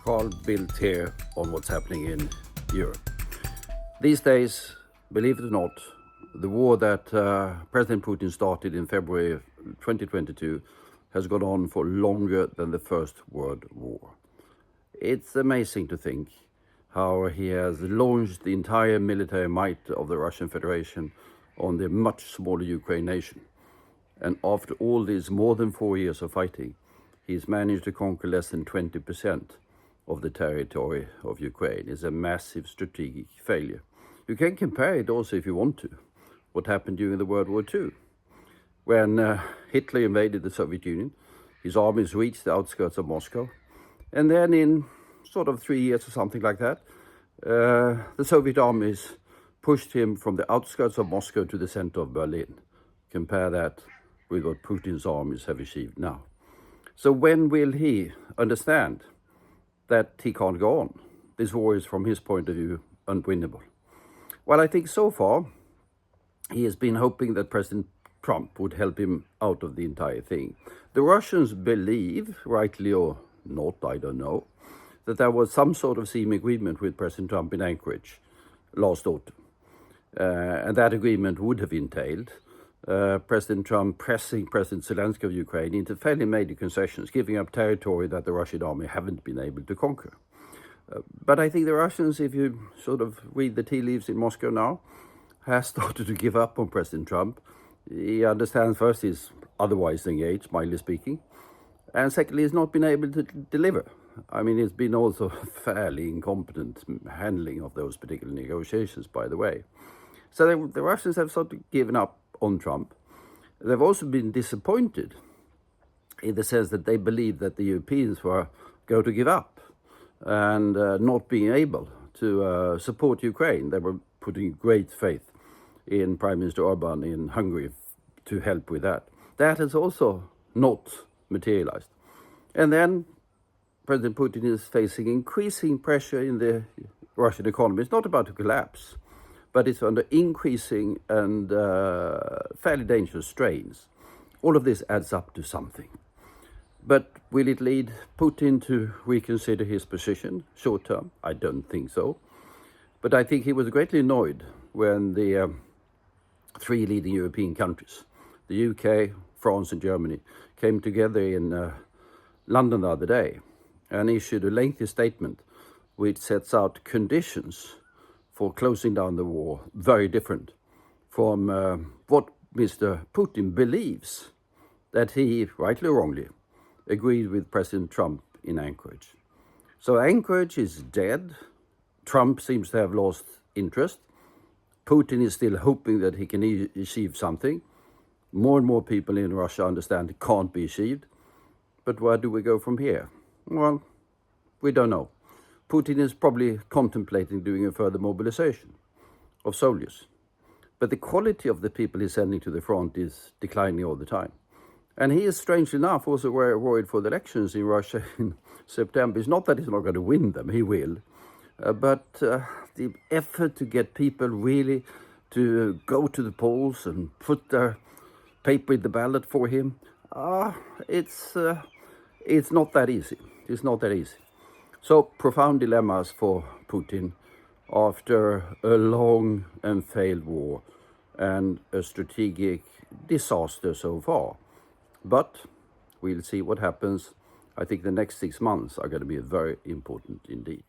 Bildt here on what's happening in Europe. These days, believe it or not, the war that President Putin started in February 2022 has gone on for longer than the First World War. It's amazing to think how he has launched the entire military might of the Russian Federation on the much smaller Ukraine nation. And after all these more than 4 years of fighting, he's managed to conquer less than 20% of the territory of Ukraine. It's a massive strategic failure. You can compare it also, if you want to, what happened during the World War II. When Hitler invaded the Soviet Union, his armies reached the outskirts of Moscow. And then in sort of 3 years or something like that, the Soviet armies pushed him from the outskirts of Moscow to the center of Berlin. Compare that with what Putin's armies have achieved now. So when will he understand that he can't go on? This war is, from his point of view, unwinnable. Well, I think so far he has been hoping that President Trump would help him out of the entire thing. The Russians believe, rightly or not, I don't know, that there was some sort of seeming agreement with President Trump in Anchorage last autumn. And that agreement would have entailed President Trump pressing President Zelensky of Ukraine into fairly major concessions, giving up territory that the Russian army haven't been able to conquer. But I think the Russians, if you sort of read the tea leaves in Moscow now, has started to give up on President Trump. He understands first he's otherwise engaged, mildly speaking, and secondly he's not been able to deliver. I mean, it's been also fairly incompetent handling of those particular negotiations, by the way. So the Russians have sort of given up on Trump. They've also been disappointed in the sense that they believe that the Europeans were going to give up and not being able to support Ukraine. They were putting great faith in Prime Minister Orban in Hungary to help with that. That has also not materialized. And then President Putin is facing increasing pressure in the Russian economy. It's not about to collapse, but it's under increasing and fairly dangerous strains. All of this adds up to something. But will it lead Putin to reconsider his position short term? I don't think so. But I think he was greatly annoyed when the three leading European countries, the UK, France and Germany, came together in London the other day and issued a lengthy statement which sets out conditions for closing down the war, very different from what Mr. Putin believes that he, rightly or wrongly, agreed with President Trump in Anchorage. So Anchorage is dead. Trump seems to have lost interest. Putin is still hoping that he can achieve something. More and more people in Russia understand it can't be achieved. But where do we go from here? Well, we don't know. Putin is probably contemplating doing a further mobilization of soldiers. But the quality of the people he's sending to the front is declining all the time. And he is, strangely enough, also worried for the elections in Russia in September. It's not that he's not going to win them, he will. But the effort to get people really to go to the polls and put their paper in the ballot for him, it's not that easy. It's not that easy. So profound dilemmas for Putin after a long and failed war and a strategic disaster so far. But we'll see what happens. I think the next 6 months are going to be very important indeed.